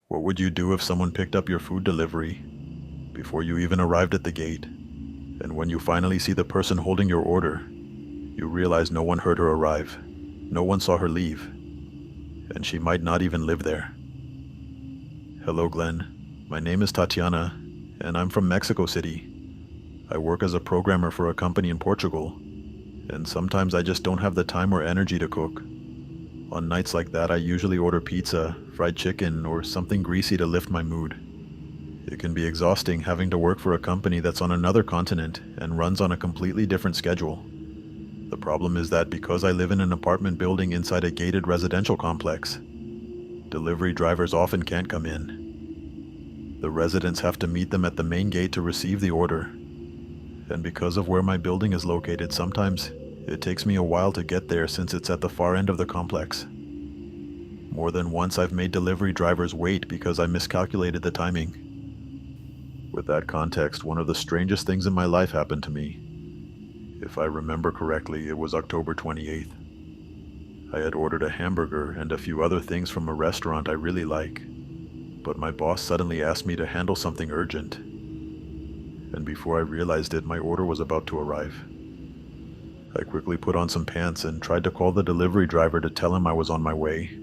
What would you do if someone picked up your food delivery before you even arrived at the gate? And when you finally see the person holding your order, you realize no one heard her arrive, no one saw her leave, and she might not even live there. Hello, Glenn. My name is Tatiana, and I'm from Mexico City. I work as a programmer for a company in Portugal, and sometimes I just don't have the time or energy to cook. On nights like that, I usually order pizza, fried chicken, or something greasy to lift my mood. It can be exhausting having to work for a company that's on another continent and runs on a completely different schedule. The problem is that because I live in an apartment building inside a gated residential complex, delivery drivers often can't come in. The residents have to meet them at the main gate to receive the order. And because of where my building is located, sometimes it takes me a while to get there since it's at the far end of the complex. More than once I've made delivery drivers wait because I miscalculated the timing. With that context, one of the strangest things in my life happened to me. If I remember correctly, it was October 28th. I had ordered a hamburger and a few other things from a restaurant I really like, but my boss suddenly asked me to handle something urgent. And before I realized it, my order was about to arrive. I quickly put on some pants and tried to call the delivery driver to tell him I was on my way.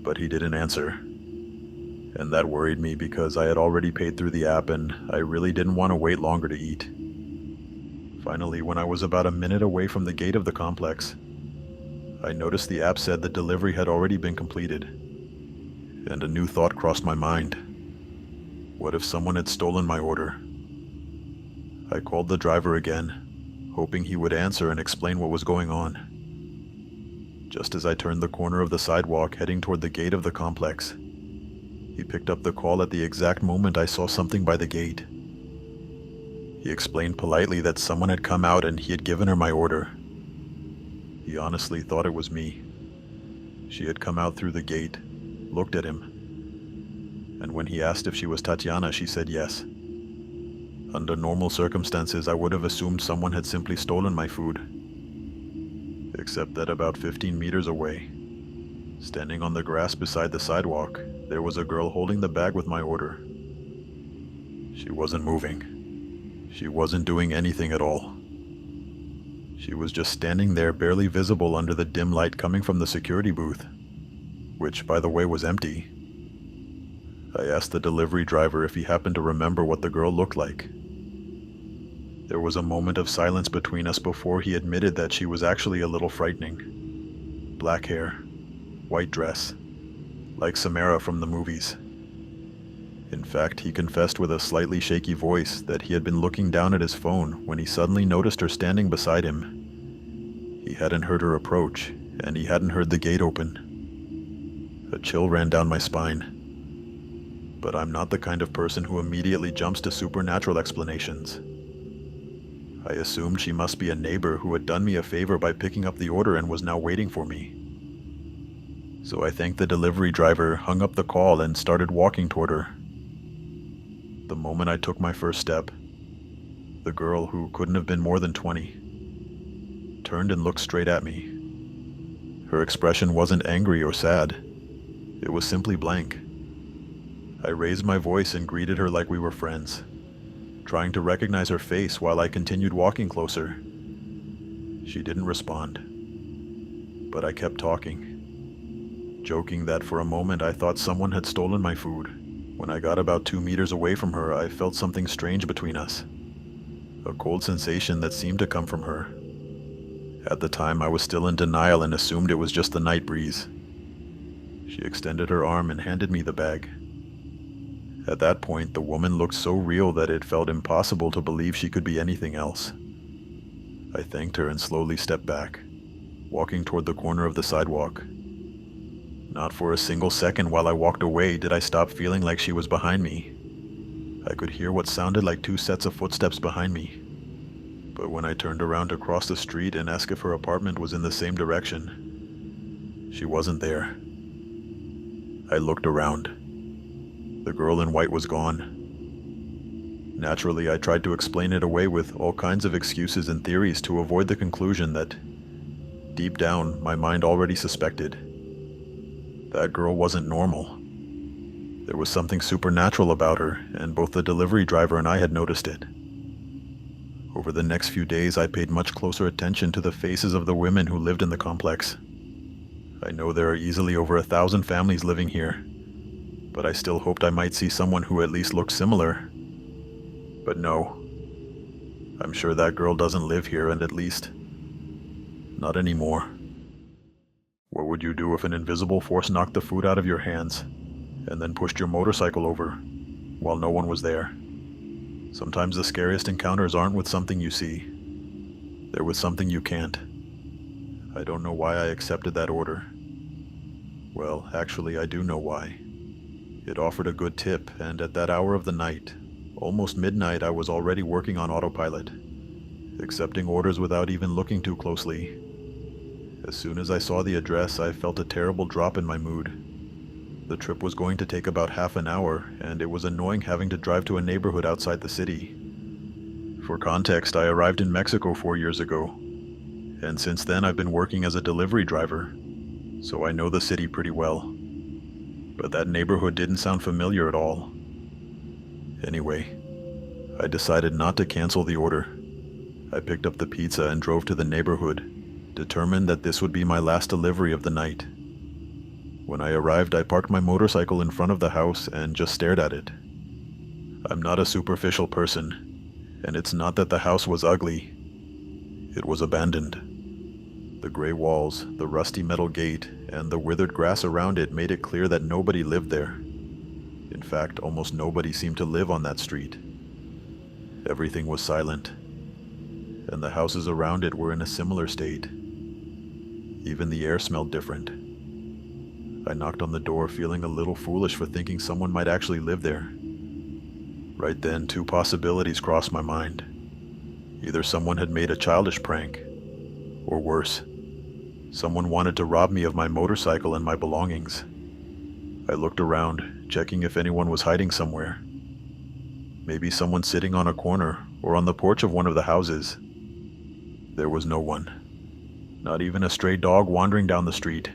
But he didn't answer. And that worried me because I had already paid through the app and I really didn't want to wait longer to eat. Finally, when I was about a minute away from the gate of the complex, I noticed the app said the delivery had already been completed. And a new thought crossed my mind. What if someone had stolen my order? I called the driver again, hoping he would answer and explain what was going on. Just as I turned the corner of the sidewalk heading toward the gate of the complex, he picked up the call at the exact moment I saw something by the gate. He explained politely that someone had come out and he had given her my order. He honestly thought it was me. She had come out through the gate, looked at him, and when he asked if she was Tatiana, she said yes. Under normal circumstances, I would have assumed someone had simply stolen my food. Except that about 15 meters away, standing on the grass beside the sidewalk, there was a girl holding the bag with my order. She wasn't moving. She wasn't doing anything at all. She was just standing there, barely visible under the dim light coming from the security booth, which, by the way, was empty. I asked the delivery driver if he happened to remember what the girl looked like. There was a moment of silence between us before he admitted that she was actually a little frightening. Black hair, white dress, like Samara from the movies. In fact, he confessed with a slightly shaky voice that he had been looking down at his phone when he suddenly noticed her standing beside him. He hadn't heard her approach, and he hadn't heard the gate open. A chill ran down my spine. But I'm not the kind of person who immediately jumps to supernatural explanations. I assumed she must be a neighbor who had done me a favor by picking up the order and was now waiting for me. So I thanked the delivery driver, hung up the call, and started walking toward her. The moment I took my first step, the girl, who couldn't have been more than 20, turned and looked straight at me. Her expression wasn't angry or sad. It was simply blank. I raised my voice and greeted her like we were friends, trying to recognize her face while I continued walking closer. She didn't respond, but I kept talking, joking that for a moment I thought someone had stolen my food. When I got about 2 meters away from her, I felt something strange between us, a cold sensation that seemed to come from her. At the time, I was still in denial and assumed it was just the night breeze. She extended her arm and handed me the bag. At that point, the woman looked so real that it felt impossible to believe she could be anything else. I thanked her and slowly stepped back, walking toward the corner of the sidewalk. Not for a single second while I walked away did I stop feeling like she was behind me. I could hear what sounded like 2 sets of footsteps behind me. But when I turned around to cross the street and ask if her apartment was in the same direction, she wasn't there. I looked around. The girl in white was gone. Naturally, I tried to explain it away with all kinds of excuses and theories to avoid the conclusion that, deep down, my mind already suspected. That girl wasn't normal. There was something supernatural about her, and both the delivery driver and I had noticed it. Over the next few days, I paid much closer attention to the faces of the women who lived in the complex. I know there are easily over 1,000 families living here, but I still hoped I might see someone who at least looked similar. But no. I'm sure that girl doesn't live here, and at least not anymore. What would you do if an invisible force knocked the food out of your hands and then pushed your motorcycle over while no one was there? Sometimes the scariest encounters aren't with something you see. They're with something you can't. I don't know why I accepted that order. Well, actually, I do know why. It offered a good tip, and at that hour of the night, almost midnight, I was already working on autopilot, accepting orders without even looking too closely. As soon as I saw the address, I felt a terrible drop in my mood. The trip was going to take about half an hour, and it was annoying having to drive to a neighborhood outside the city. For context, I arrived in Mexico 4 years ago, and since then I've been working as a delivery driver, so I know the city pretty well. But that neighborhood didn't sound familiar at all. Anyway, I decided not to cancel the order. I picked up the pizza and drove to the neighborhood, determined that this would be my last delivery of the night. When I arrived, I parked my motorcycle in front of the house and just stared at it. I'm not a superficial person, and it's not that the house was ugly. It was abandoned. The gray walls, the rusty metal gate, and the withered grass around it made it clear that nobody lived there. In fact, almost nobody seemed to live on that street. Everything was silent, and the houses around it were in a similar state. Even the air smelled different. I knocked on the door, feeling a little foolish for thinking someone might actually live there. Right then, 2 possibilities crossed my mind. Either someone had made a childish prank, or worse, someone wanted to rob me of my motorcycle and my belongings. I looked around, checking if anyone was hiding somewhere. Maybe someone sitting on a corner or on the porch of one of the houses. There was no one. Not even a stray dog wandering down the street.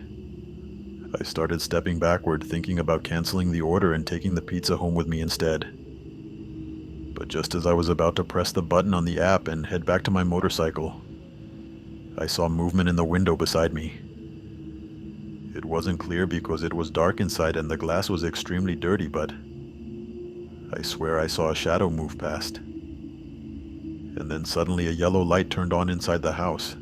I started stepping backward, thinking about canceling the order and taking the pizza home with me instead. But just as I was about to press the button on the app and head back to my motorcycle, I saw movement in the window beside me. It wasn't clear because it was dark inside and the glass was extremely dirty, but I swear I saw a shadow move past. And then suddenly a yellow light turned on inside the house.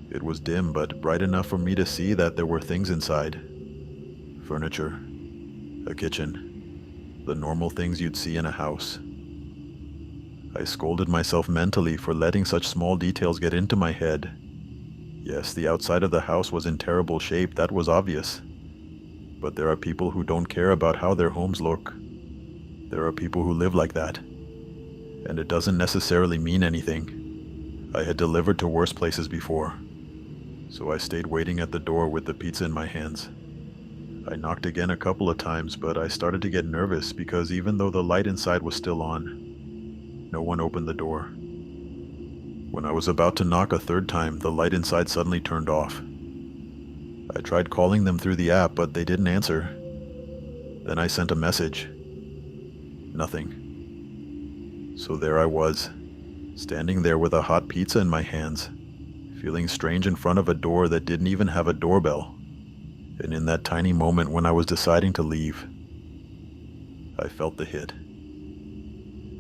It was dim, but bright enough for me to see that there were things inside. Furniture, a kitchen, the normal things you'd see in a house. I scolded myself mentally for letting such small details get into my head. Yes, the outside of the house was in terrible shape, that was obvious. But there are people who don't care about how their homes look. There are people who live like that. And it doesn't necessarily mean anything. I had delivered to worse places before. So I stayed waiting at the door with the pizza in my hands. I knocked again a couple of times, but I started to get nervous because even though the light inside was still on, no one opened the door. When I was about to knock a 3rd time, the light inside suddenly turned off. I tried calling them through the app, but they didn't answer. Then I sent a message. Nothing. So there I was, standing there with a hot pizza in my hands, feeling strange in front of a door that didn't even have a doorbell. And in that tiny moment when I was deciding to leave, I felt the hit.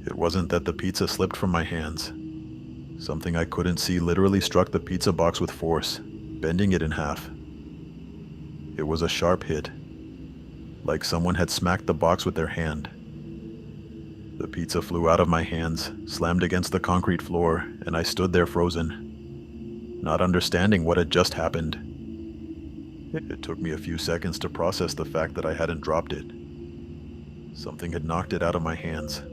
It wasn't that the pizza slipped from my hands. Something I couldn't see literally struck the pizza box with force, bending it in half. It was a sharp hit, like someone had smacked the box with their hand. The pizza flew out of my hands, slammed against the concrete floor, and I stood there frozen, not understanding what had just happened. It took me a few seconds to process the fact that I hadn't dropped it. Something had knocked it out of my hands.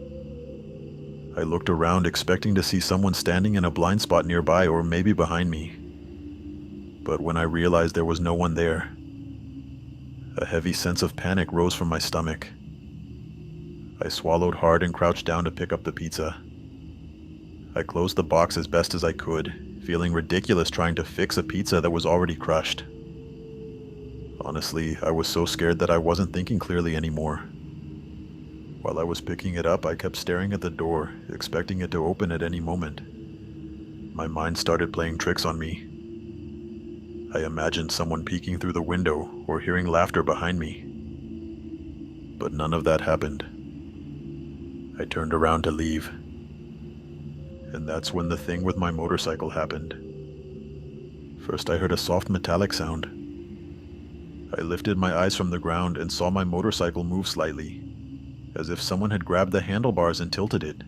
I looked around, expecting to see someone standing in a blind spot nearby or maybe behind me. But when I realized there was no one there, a heavy sense of panic rose from my stomach. I swallowed hard and crouched down to pick up the pizza. I closed the box as best as I could, feeling ridiculous trying to fix a pizza that was already crushed. Honestly, I was so scared that I wasn't thinking clearly anymore. While I was picking it up, I kept staring at the door, expecting it to open at any moment. My mind started playing tricks on me. I imagined someone peeking through the window or hearing laughter behind me. But none of that happened. I turned around to leave. And that's when the thing with my motorcycle happened. First, I heard a soft metallic sound. I lifted my eyes from the ground and saw my motorcycle move slightly, as if someone had grabbed the handlebars and tilted it.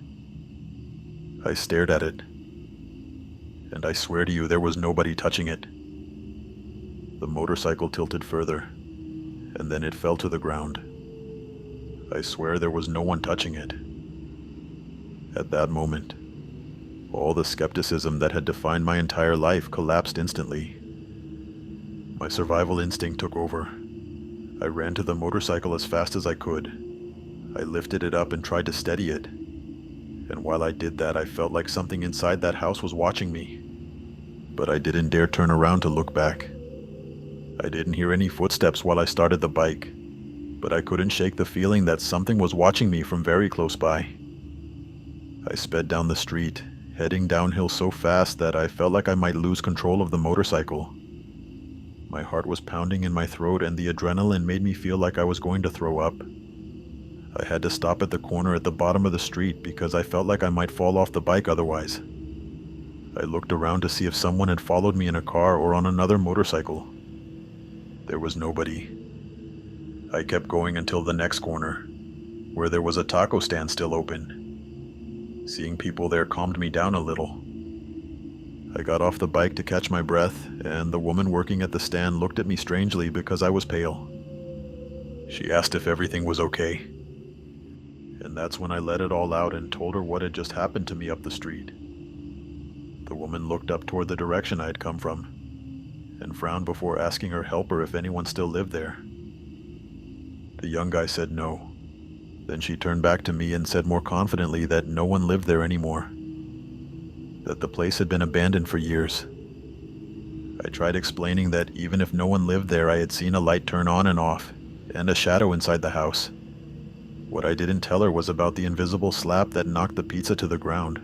I stared at it, and I swear to you there was nobody touching it. The motorcycle tilted further, and then it fell to the ground. I swear there was no one touching it. At that moment, all the skepticism that had defined my entire life collapsed instantly. My survival instinct took over. I ran to the motorcycle as fast as I could. I lifted it up and tried to steady it. And while I did that, I felt like something inside that house was watching me. But I didn't dare turn around to look back. I didn't hear any footsteps while I started the bike, but I couldn't shake the feeling that something was watching me from very close by. I sped down the street, heading downhill so fast that I felt like I might lose control of the motorcycle. My heart was pounding in my throat and the adrenaline made me feel like I was going to throw up. I had to stop at the corner at the bottom of the street because I felt like I might fall off the bike otherwise. I looked around to see if someone had followed me in a car or on another motorcycle. There was nobody. I kept going until the next corner, where there was a taco stand still open. Seeing people there calmed me down a little. I got off the bike to catch my breath, and the woman working at the stand looked at me strangely because I was pale. She asked if everything was okay. And that's when I let it all out and told her what had just happened to me up the street. The woman looked up toward the direction I had come from, and frowned before asking her helper if anyone still lived there. The young guy said no. Then she turned back to me and said more confidently that no one lived there anymore, that the place had been abandoned for years. I tried explaining that even if no one lived there, I had seen a light turn on and off, and a shadow inside the house. What I didn't tell her was about the invisible slap that knocked the pizza to the ground,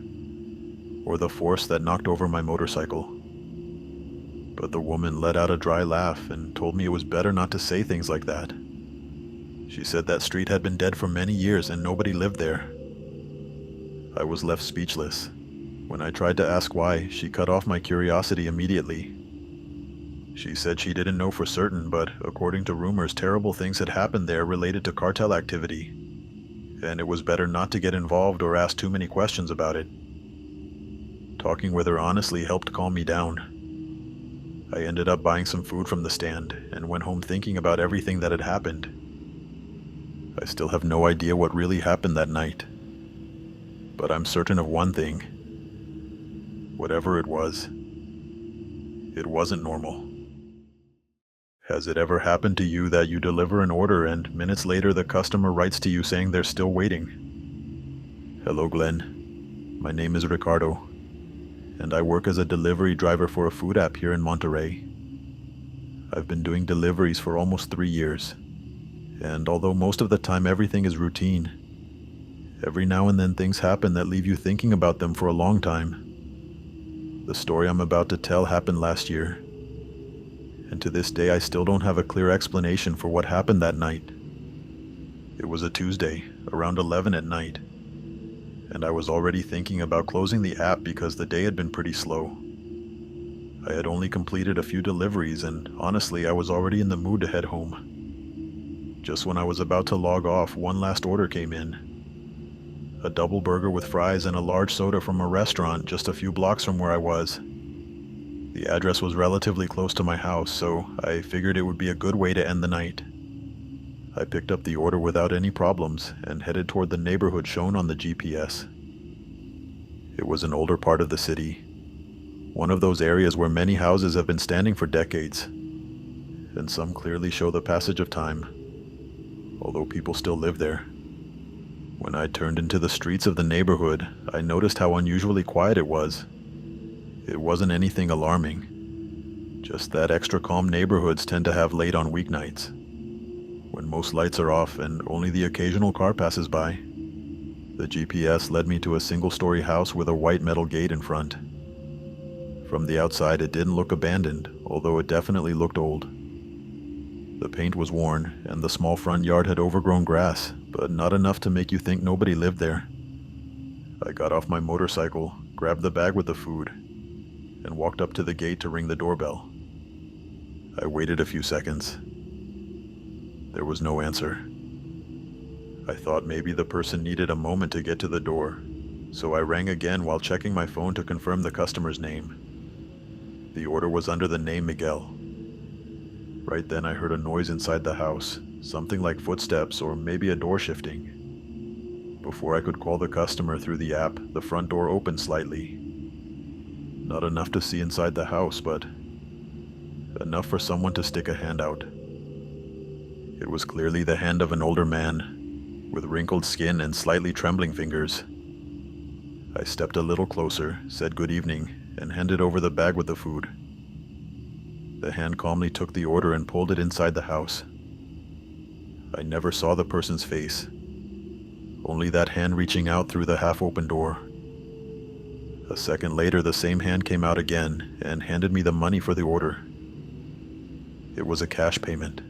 or the force that knocked over my motorcycle. But the woman let out a dry laugh and told me it was better not to say things like that. She said that street had been dead for many years and nobody lived there. I was left speechless. When I tried to ask why, she cut off my curiosity immediately. She said she didn't know for certain, but according to rumors, terrible things had happened there related to cartel activity, and it was better not to get involved or ask too many questions about it. Talking with her honestly helped calm me down. I ended up buying some food from the stand and went home thinking about everything that had happened. I still have no idea what really happened that night, but I'm certain of one thing. Whatever it wasn't normal. Has it ever happened to you that you deliver an order and minutes later the customer writes to you saying they're still waiting? Hello, Glenn. My name is Ricardo, and I work as a delivery driver for a food app here in Monterey. I've been doing deliveries for almost 3 years, and although most of the time everything is routine, every now and then things happen that leave you thinking about them for a long time. The story I'm about to tell happened last year, and to this day I still don't have a clear explanation for what happened that night. It was a Tuesday, around 11 at night, and I was already thinking about closing the app because the day had been pretty slow. I had only completed a few deliveries, and honestly I was already in the mood to head home. Just when I was about to log off, one last order came in. A double burger with fries and a large soda from a restaurant just a few blocks from where I was. The address was relatively close to my house, so I figured it would be a good way to end the night. I picked up the order without any problems and headed toward the neighborhood shown on the GPS. It was an older part of the city, one of those areas where many houses have been standing for decades, and some clearly show the passage of time, although people still live there. When I turned into the streets of the neighborhood, I noticed how unusually quiet it was. It wasn't anything alarming. Just that extra calm neighborhoods tend to have late on weeknights, when most lights are off and only the occasional car passes by. The GPS led me to a single-story house with a white metal gate in front. From the outside, it didn't look abandoned, although it definitely looked old. The paint was worn, and the small front yard had overgrown grass, but not enough to make you think nobody lived there. I got off my motorcycle, grabbed the bag with the food, and walked up to the gate to ring the doorbell. I waited a few seconds. There was no answer. I thought maybe the person needed a moment to get to the door, so I rang again while checking my phone to confirm the customer's name. The order was under the name Miguel. Right then I heard a noise inside the house, something like footsteps or maybe a door shifting. Before I could call the customer through the app, the front door opened slightly. Not enough to see inside the house, but enough for someone to stick a hand out. It was clearly the hand of an older man, with wrinkled skin and slightly trembling fingers. I stepped a little closer, said good evening, and handed over the bag with the food. The hand calmly took the order and pulled it inside the house. I never saw the person's face, only that hand reaching out through the half-open door. A second later, the same hand came out again and handed me the money for the order. It was a cash payment.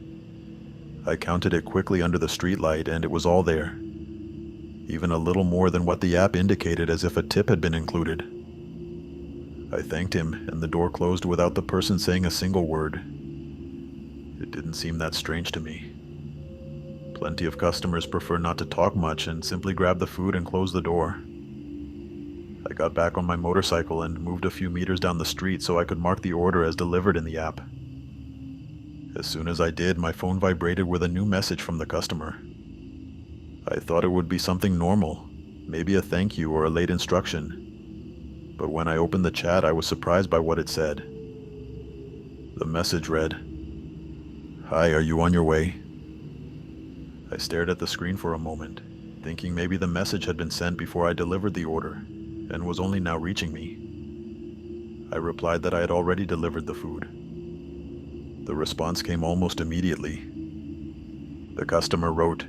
I counted it quickly under the streetlight, and it was all there. Even a little more than what the app indicated, as if a tip had been included. I thanked him, and the door closed without the person saying a single word. It didn't seem that strange to me. Plenty of customers prefer not to talk much and simply grab the food and close the door. I got back on my motorcycle and moved a few meters down the street so I could mark the order as delivered in the app. As soon as I did, my phone vibrated with a new message from the customer. I thought it would be something normal, maybe a thank you or a late instruction. But when I opened the chat, I was surprised by what it said. The message read, "Hi, are you on your way?" I stared at the screen for a moment, thinking maybe the message had been sent before I delivered the order, and was only now reaching me. I replied that I had already delivered the food. The response came almost immediately. The customer wrote,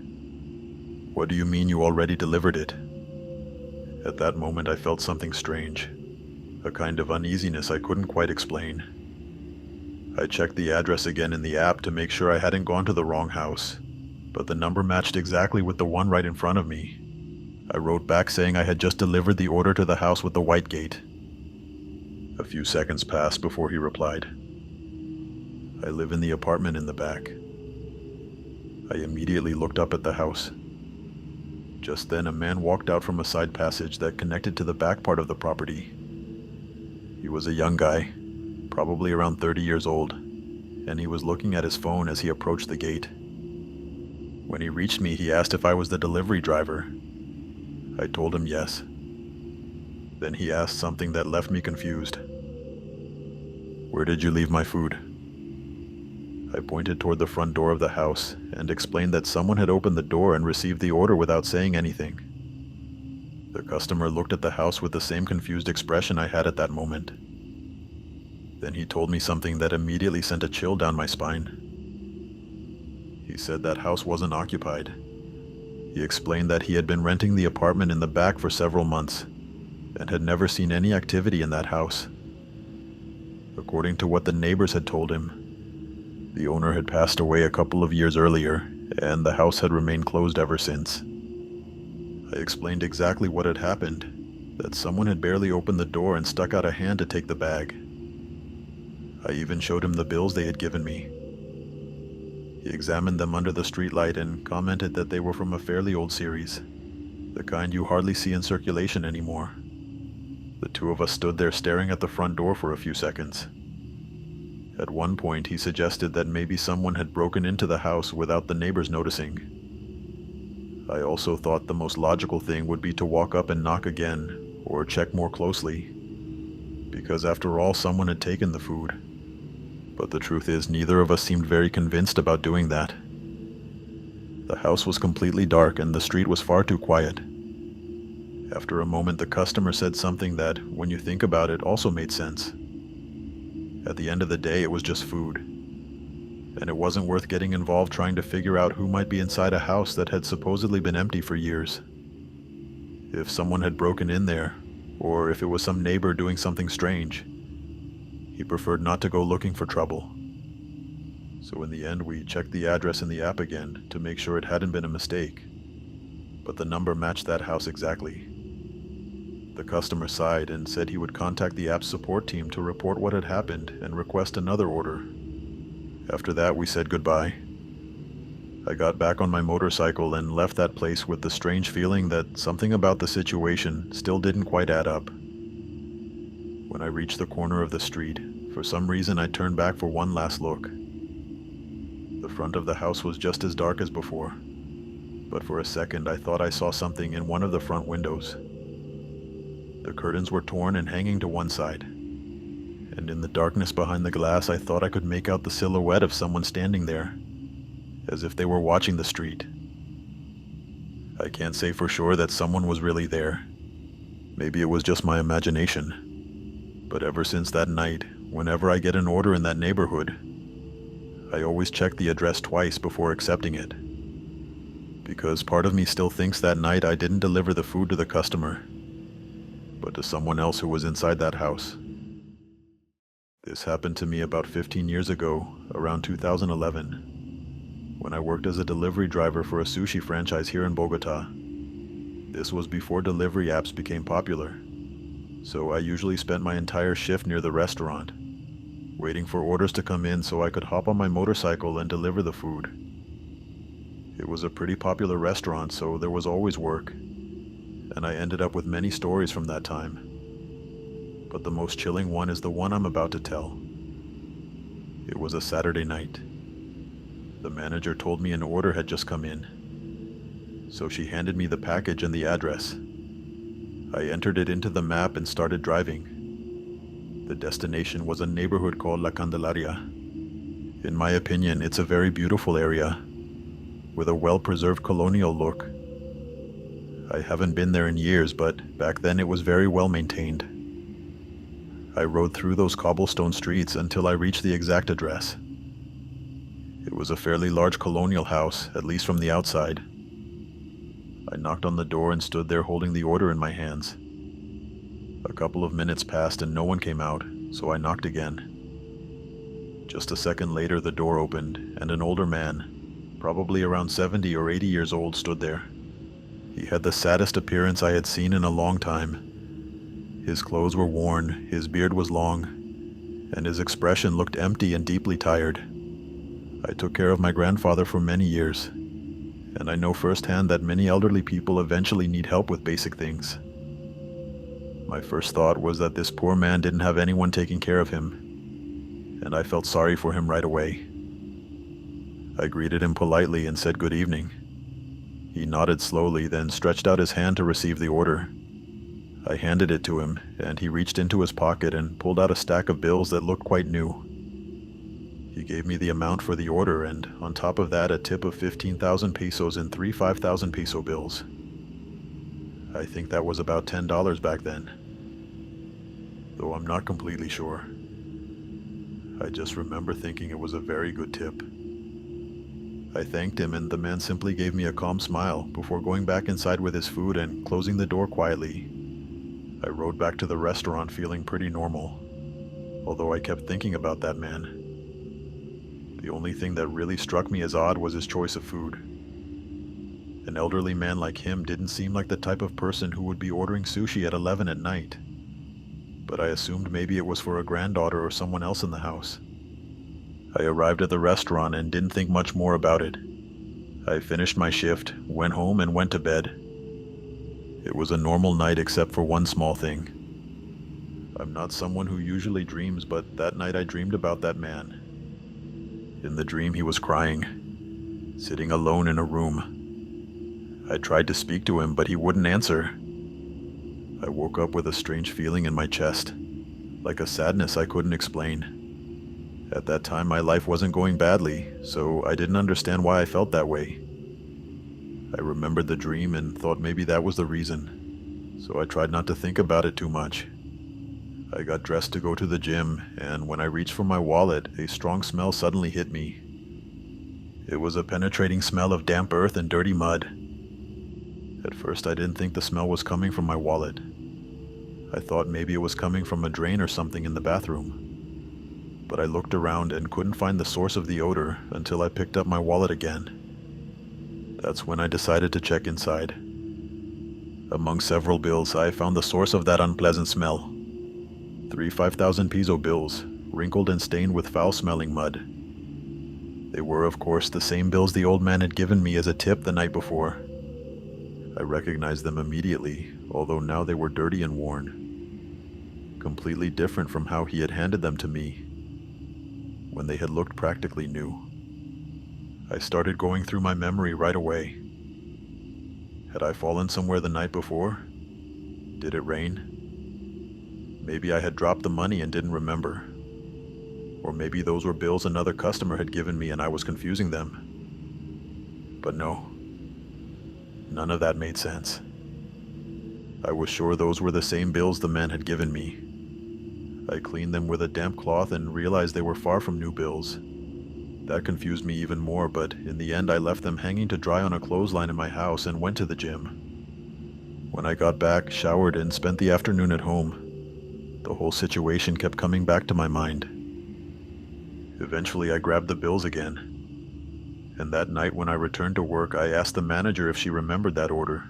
"What do you mean you already delivered it?" At that moment I felt something strange, a kind of uneasiness I couldn't quite explain. I checked the address again in the app to make sure I hadn't gone to the wrong house, but the number matched exactly with the one right in front of me. I wrote back saying I had just delivered the order to the house with the white gate. A few seconds passed before he replied, "I live in the apartment in the back." I immediately looked up at the house. Just then, a man walked out from a side passage that connected to the back part of the property. He was a young guy, probably around 30 years old, and he was looking at his phone as he approached the gate. When he reached me, he asked if I was the delivery driver. I told him yes. Then he asked something that left me confused. "Where did you leave my food?" I pointed toward the front door of the house and explained that someone had opened the door and received the order without saying anything. The customer looked at the house with the same confused expression I had at that moment. Then he told me something that immediately sent a chill down my spine. He said that house wasn't occupied. He explained that he had been renting the apartment in the back for several months and had never seen any activity in that house. According to what the neighbors had told him, the owner had passed away a couple of years earlier, and the house had remained closed ever since. I explained exactly what had happened, that someone had barely opened the door and stuck out a hand to take the bag. I even showed him the bills they had given me. He examined them under the streetlight and commented that they were from a fairly old series, the kind you hardly see in circulation anymore. The two of us stood there staring at the front door for a few seconds. At one point, he suggested that maybe someone had broken into the house without the neighbors noticing. I also thought the most logical thing would be to walk up and knock again, or check more closely, because after all, someone had taken the food. But the truth is, neither of us seemed very convinced about doing that. The house was completely dark and the street was far too quiet. After a moment, the customer said something that, when you think about it, also made sense. At the end of the day, it was just food. And it wasn't worth getting involved trying to figure out who might be inside a house that had supposedly been empty for years. If someone had broken in there, or if it was some neighbor doing something strange, he preferred not to go looking for trouble. So in the end, we checked the address in the app again to make sure it hadn't been a mistake. But the number matched that house exactly. The customer sighed and said he would contact the app's support team to report what had happened and request another order. After that, we said goodbye. I got back on my motorcycle and left that place with the strange feeling that something about the situation still didn't quite add up. When I reached the corner of the street, for some reason I turned back for one last look. The front of the house was just as dark as before, but for a second I thought I saw something in one of the front windows. The curtains were torn and hanging to one side, and in the darkness behind the glass I thought I could make out the silhouette of someone standing there, as if they were watching the street. I can't say for sure that someone was really there. Maybe it was just my imagination. But ever since that night, whenever I get an order in that neighborhood, I always check the address twice before accepting it. Because part of me still thinks that night I didn't deliver the food to the customer, but to someone else who was inside that house. This happened to me about 15 years ago, around 2011, when I worked as a delivery driver for a sushi franchise here in Bogota. This was before delivery apps became popular, so I usually spent my entire shift near the restaurant, waiting for orders to come in so I could hop on my motorcycle and deliver the food. It was a pretty popular restaurant, so there was always work, and I ended up with many stories from that time. But the most chilling one is the one I'm about to tell. It was a Saturday night. The manager told me an order had just come in, so she handed me the package and the address. I entered it into the map and started driving. The destination was a neighborhood called La Candelaria. In my opinion, it's a very beautiful area, with a well-preserved colonial look. I haven't been there in years, but back then it was very well maintained. I rode through those cobblestone streets until I reached the exact address. It was a fairly large colonial house, at least from the outside. I knocked on the door and stood there holding the order in my hands. A couple of minutes passed and no one came out, so I knocked again. Just a second later, the door opened, and an older man, probably around 70 or 80 years old, stood there. He had the saddest appearance I had seen in a long time. His clothes were worn, his beard was long, and his expression looked empty and deeply tired. I took care of my grandfather for many years, and I know firsthand that many elderly people eventually need help with basic things. My first thought was that this poor man didn't have anyone taking care of him, and I felt sorry for him right away. I greeted him politely and said good evening. He nodded slowly, then stretched out his hand to receive the order. I handed it to him, and he reached into his pocket and pulled out a stack of bills that looked quite new. He gave me the amount for the order, and on top of that, a tip of 15,000 pesos in 3 5,000 peso bills. I think that was about $10 back then, though I'm not completely sure. I just remember thinking it was a very good tip. I thanked him, and the man simply gave me a calm smile before going back inside with his food and closing the door quietly. I rode back to the restaurant feeling pretty normal, although I kept thinking about that man. The only thing that really struck me as odd was his choice of food. An elderly man like him didn't seem like the type of person who would be ordering sushi at 11 at night, but I assumed maybe it was for a granddaughter or someone else in the house. I arrived at the restaurant and didn't think much more about it. I finished my shift, went home, and went to bed. It was a normal night except for one small thing. I'm not someone who usually dreams, but that night I dreamed about that man. In the dream, he was crying, sitting alone in a room. I tried to speak to him, but he wouldn't answer. I woke up with a strange feeling in my chest, like a sadness I couldn't explain. At that time, my life wasn't going badly, so I didn't understand why I felt that way. I remembered the dream and thought maybe that was the reason, so I tried not to think about it too much. I got dressed to go to the gym, and when I reached for my wallet, a strong smell suddenly hit me. It was a penetrating smell of damp earth and dirty mud. At first, I didn't think the smell was coming from my wallet. I thought maybe it was coming from a drain or something in the bathroom. But I looked around and couldn't find the source of the odor until I picked up my wallet again. That's when I decided to check inside. Among several bills, I found the source of that unpleasant smell. 3 5,000 peso bills, wrinkled and stained with foul-smelling mud. They were, of course, the same bills the old man had given me as a tip the night before. I recognized them immediately, although now they were dirty and worn. Completely different from how he had handed them to me, when they had looked practically new. I started going through my memory right away. Had I fallen somewhere the night before? Did it rain? Maybe I had dropped the money and didn't remember. Or maybe those were bills another customer had given me and I was confusing them. But no. None of that made sense. I was sure those were the same bills the man had given me. I cleaned them with a damp cloth and realized they were far from new bills. That confused me even more, but in the end I left them hanging to dry on a clothesline in my house and went to the gym. When I got back, showered, and spent the afternoon at home, the whole situation kept coming back to my mind. Eventually I grabbed the bills again. And that night when I returned to work, I asked the manager if she remembered that order.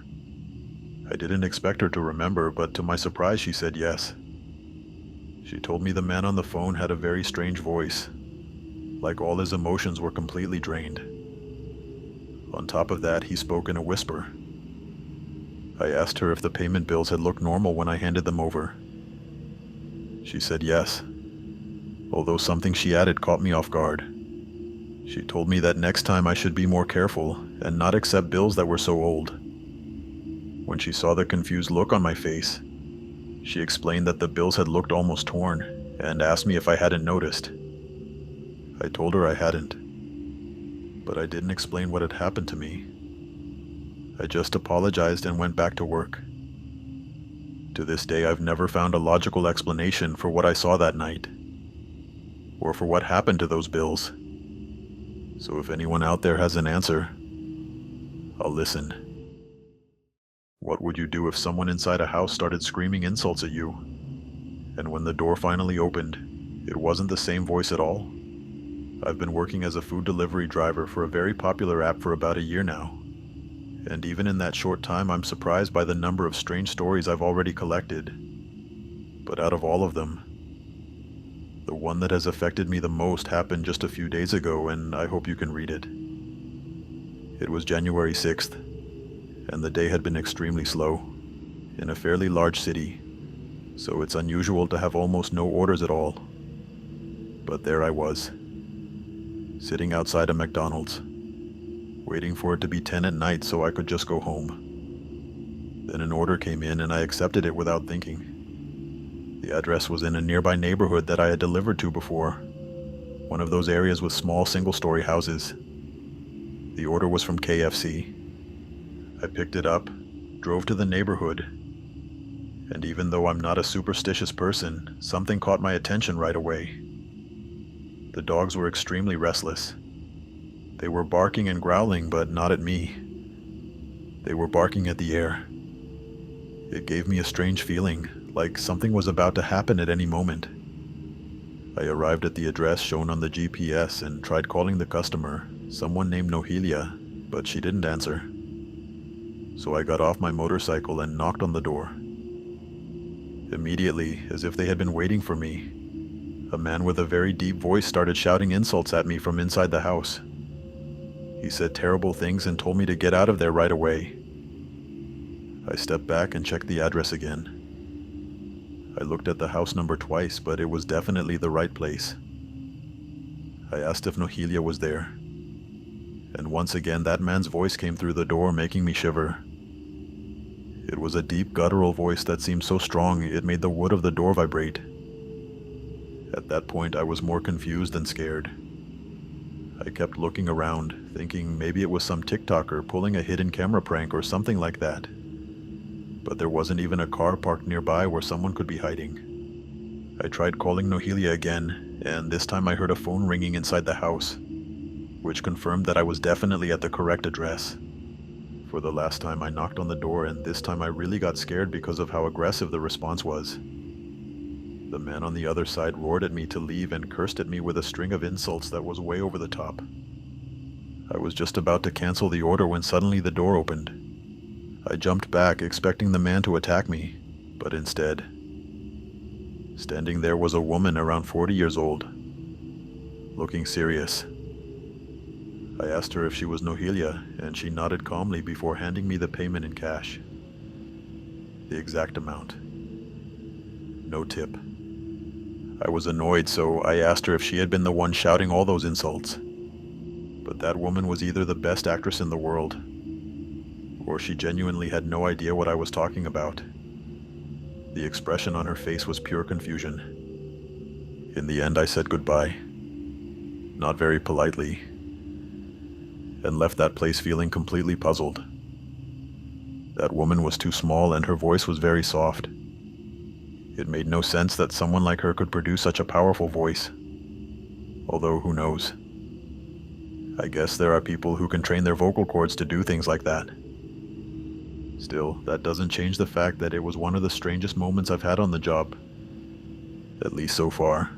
I didn't expect her to remember, but to my surprise she said yes. She told me the man on the phone had a very strange voice, like all his emotions were completely drained. On top of that, he spoke in a whisper. I asked her if the payment bills had looked normal when I handed them over. She said yes, although something she added caught me off guard. She told me that next time I should be more careful and not accept bills that were so old. When she saw the confused look on my face, she explained that the bills had looked almost torn and asked me if I hadn't noticed. I told her I hadn't, but I didn't explain what had happened to me. I just apologized and went back to work. To this day, I've never found a logical explanation for what I saw that night, or for what happened to those bills. So if anyone out there has an answer, I'll listen. What would you do if someone inside a house started screaming insults at you? And when the door finally opened, it wasn't the same voice at all? I've been working as a food delivery driver for a very popular app for about a year now. And even in that short time, I'm surprised by the number of strange stories I've already collected. But out of all of them, the one that has affected me the most happened just a few days ago, and I hope you can read it. It was January 6th. And the day had been extremely slow, in a fairly large city, so it's unusual to have almost no orders at all. But there I was, sitting outside a McDonald's, waiting for it to be 10 at night so I could just go home. Then an order came in and I accepted it without thinking. The address was in a nearby neighborhood that I had delivered to before, one of those areas with small single-story houses. The order was from KFC. I picked it up, drove to the neighborhood, and even though I'm not a superstitious person, something caught my attention right away. The dogs were extremely restless. They were barking and growling, but not at me. They were barking at the air. It gave me a strange feeling, like something was about to happen at any moment. I arrived at the address shown on the GPS and tried calling the customer, someone named Nohelia, but she didn't answer. So I got off my motorcycle and knocked on the door. Immediately, as if they had been waiting for me, a man with a very deep voice started shouting insults at me from inside the house. He said terrible things and told me to get out of there right away. I stepped back and checked the address again. I looked at the house number twice, but it was definitely the right place. I asked if Nohelia was there. And once again that man's voice came through the door, making me shiver. It was a deep guttural voice that seemed so strong it made the wood of the door vibrate. At that point I was more confused than scared. I kept looking around, thinking maybe it was some TikToker pulling a hidden camera prank or something like that. But there wasn't even a car parked nearby where someone could be hiding. I tried calling Nohelia again, and this time I heard a phone ringing inside the house, which confirmed that I was definitely at the correct address. For the last time, I knocked on the door, and this time I really got scared because of how aggressive the response was. The man on the other side roared at me to leave and cursed at me with a string of insults that was way over the top. I was just about to cancel the order when suddenly the door opened. I jumped back, expecting the man to attack me, but instead, standing there was a woman around 40 years old, looking serious. I asked her if she was Nohelia, and she nodded calmly before handing me the payment in cash. The exact amount. No tip. I was annoyed, so I asked her if she had been the one shouting all those insults. But that woman was either the best actress in the world, or she genuinely had no idea what I was talking about. The expression on her face was pure confusion. In the end, I said goodbye, not very politely, and left that place feeling completely puzzled. That woman was too small and her voice was very soft. It made no sense that someone like her could produce such a powerful voice. Although, who knows? I guess there are people who can train their vocal cords to do things like that. Still, that doesn't change the fact that it was one of the strangest moments I've had on the job. At least so far.